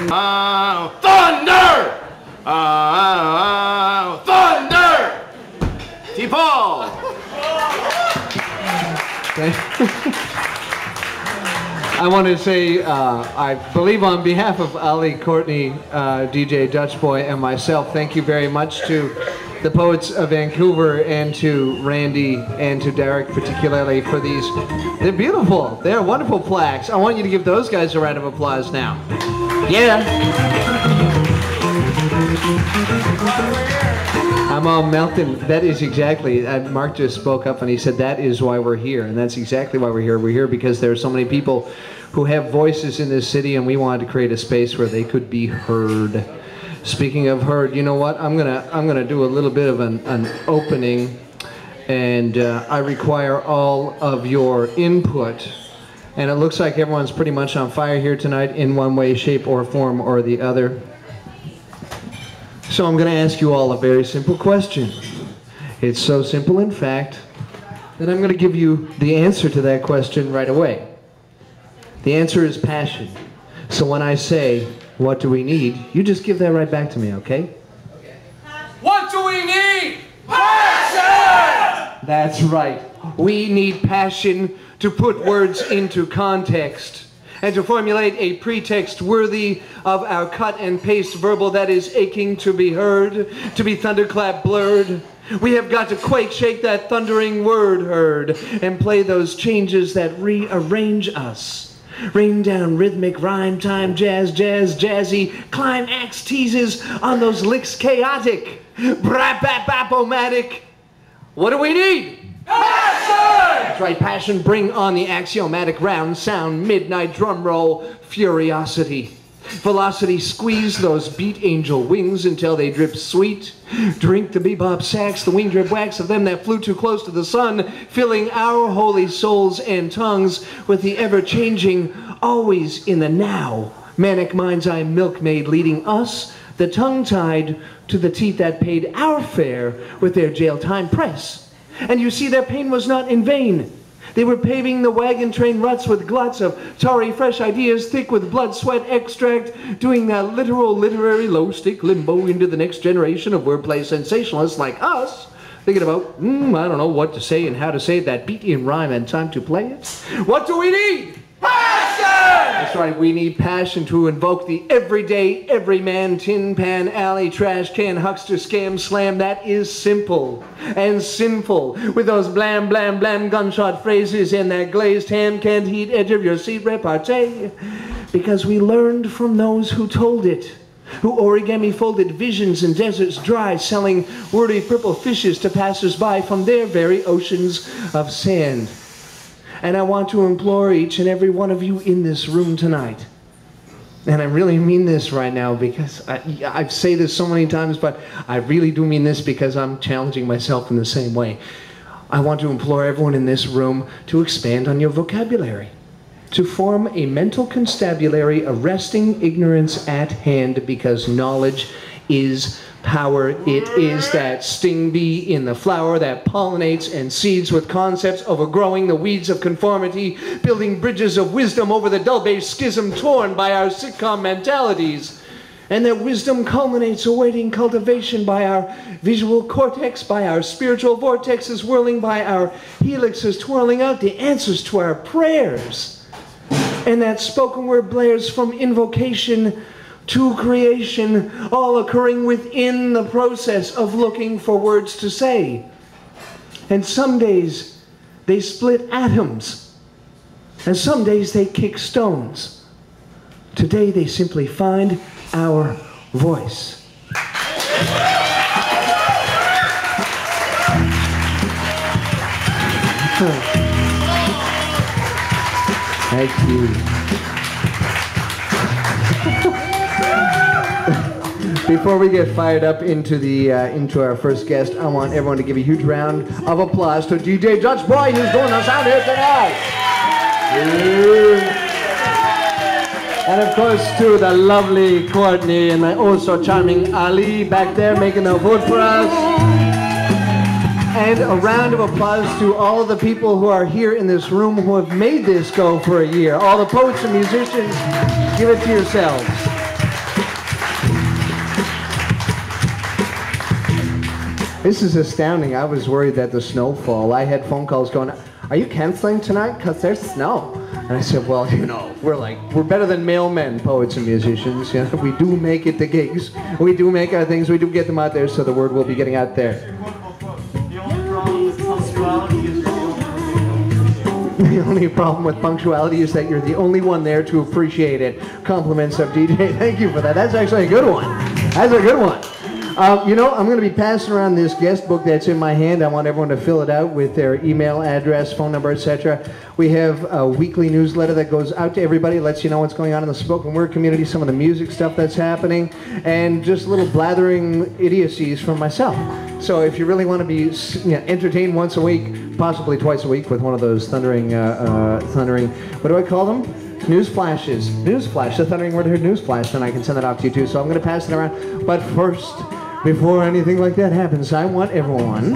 Thunder! Thunder! T.Paul! I want to say, I believe on behalf of Ali, Courtney, DJ Dutch Boy, and myself, thank you very much to the Poets of Vancouver and to Randy and to Derek particularly for these. They're beautiful. They're wonderful plaques. I want you to give those guys a round of applause now. Yeah. I'm all melting. That is exactly, Mark just spoke up and he said that is why we're here, and that's exactly why we're here. We're here because there are so many people who have voices in this city, and we wanted to create a space where they could be heard. Speaking of heard, you know what? I'm gonna do a little bit of an opening, and I require all of your input. And it looks like everyone's pretty much on fire here tonight in one way, shape, or form or the other. So I'm going to ask you all a very simple question. It's so simple, in fact, that I'm going to give you the answer to that question right away. The answer is passion. So when I say, what do we need? You just give that right back to me, okay? What do we need? Passion! That's right. We need passion to put words into context and to formulate a pretext worthy of our cut and paste verbal that is aching to be heard, to be thunderclap blurred. We have got to quake, shake that thundering word heard, and play those changes that rearrange us. Rain down rhythmic rhyme time, jazz, jazzy, climax teases on those licks chaotic, brap-bap-bap-o-matic. What do we need? Passion! That's right, passion, bring on the axiomatic round sound, midnight drum roll, furiosity. Velocity, squeeze those beat angel wings until they drip sweet. Drink the bebop sax, the wing drip wax of them that flew too close to the sun, filling our holy souls and tongues with the ever-changing, always in the now. Manic mind's eye milkmaid leading us, the tongue-tied, to the teeth that paid our fare with their jail time press. And you see, their pain was not in vain. They were paving the wagon train ruts with gluts of tarry fresh ideas, thick with blood, sweat, extract, doing that literal, literary, low-stick limbo into the next generation of wordplay sensationalists like us, thinking about, I don't know what to say and how to say that beat in rhyme and time to play it. What do we need? Passion! That's right, we need passion to invoke the everyday, everyman, tin pan, alley, trash can, huckster, scam, slam that is simple and sinful. With those blam, blam, blam gunshot phrases and that glazed ham, canned heat, edge of your seat repartee. Because we learned from those who told it, who origami folded visions in deserts dry, selling wordy purple fishes to passers-by from their very oceans of sand. And I want to implore each and every one of you in this room tonight, and I really mean this right now because I say this so many times, but I really do mean this because I'm challenging myself in the same way. I want to implore everyone in this room to expand on your vocabulary, to form a mental constabulary arresting ignorance at hand, because knowledge is power. It is that sting bee in the flower that pollinates and seeds with concepts overgrowing the weeds of conformity, building bridges of wisdom over the dull-based schism torn by our sitcom mentalities. And that wisdom culminates awaiting cultivation by our visual cortex, by our spiritual vortexes whirling, by our helixes twirling out the answers to our prayers. And that spoken word blares from invocation to creation, all occurring within the process of looking for words to say. And some days they split atoms, and some days they kick stones. Today they simply find our voice. Thank you. Before we get fired up into our first guest, I want everyone to give a huge round of applause to DJ Dutch Boy, who's doing us out here tonight. And of course to the lovely Courtney and the oh so charming Ali back there making the food for us. And a round of applause to all of the people who are here in this room who have made this go for a year. All the poets and musicians, give it to yourselves. This is astounding. I was worried that the snowfall. I had phone calls going, are you canceling tonight? Because there's snow. And I said, well, you know, we're better than mailmen, poets and musicians. You know, we do make it to gigs. We do make our things. We do get them out there, so the word will be getting out there. The only problem with punctuality is that you're the only one there to appreciate it. Compliments of DJ. Thank you for that. That's actually a good one. That's a good one. You know, I'm going to be passing around this guest book that's in my hand. I want everyone to fill it out with their email address, phone number, etc. We have a weekly newsletter that goes out to everybody, lets you know what's going on in the spoken word community, some of the music stuff that's happening, and just little blathering idiocies from myself. So if you really want to be entertained once a week, possibly twice a week with one of those thundering, what do I call them? News flashes. Newsflash, the Thundering Word Heard Newsflash, then I can send that off to you too. So I'm going to pass it around. But first, before anything like that happens, I want everyone